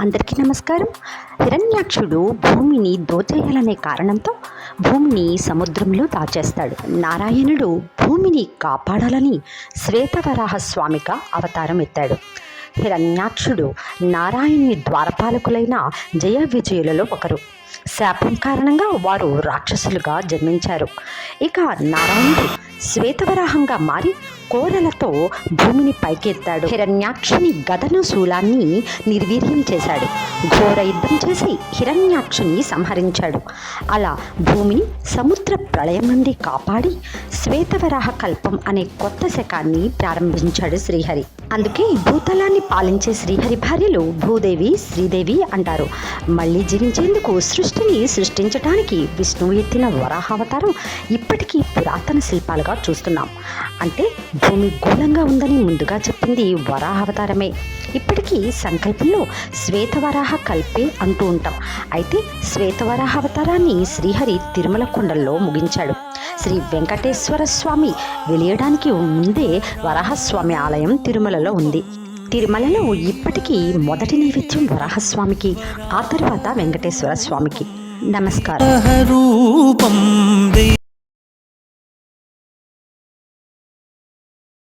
అందరికీ నమస్కారం. హిరణ్యాక్షుడు భూమిని దోచేయాలనే కారణంతో భూమిని సముద్రంలో దాచేస్తాడు. నారాయణుడు భూమిని కాపాడాలని శ్వేతవరాహ స్వామిగా అవతారం ఎత్తాడు. హిరణ్యాక్షుడు నారాయణుని ద్వారపాలకులైన జయ విజయులలో ఒకరు. శాపం కారణంగా వారు రాక్షసులుగా జన్మించారు. ఇక నారాయణుడు శ్వేతవరాహంగా మారి కోరలతో భూమిని పైకెత్తాడు. హిరణ్యాక్షుని గదను శూలాన్ని నిర్వీర్యం చేశాడు. ఘోర యుద్ధం చేసి హిరణ్యాక్షుని సంహరించాడు. అలా భూమిని సముద్ర ప్రళయం నుండి కాపాడి శ్వేతవరాహ కల్పం అనే కొత్త శకాన్ని ప్రారంభించాడు శ్రీహరి. అందుకే భూతలాన్ని పాలించే శ్రీహరి భార్యలు భూదేవి, శ్రీదేవి అంటారు. మళ్ళీ జీవించేందుకు సృష్టిని సృష్టించడానికి విష్ణువు ఎత్తిన వరాహావతారం ఇప్పటికీ పురాతన శిల్పాలుగా చూస్తున్నాం. అంటే భూమి గోళంగా ఉందని ముందుగా చెప్పింది వరాహావతారమే. ఇప్పటికీ సంకల్పంలో శ్వేతవరాహ కల్పే అంటూ ఉంటాం. అయితే శ్వేతవరాహ అవతారాన్ని శ్రీహరి తిరుమల కొండల్లో ముగించాడు. శ్రీ వెంకటేశ్వర స్వామి వెలియడానికి ముందే వరాహస్వామి ఆలయం తిరుమలలో ఉంది. తిరుమలలో ఇప్పటికీ మొదటి నైవేద్యం వరాహస్వామికి, ఆ తర్వాత వెంకటేశ్వర స్వామికి. నమస్కారం.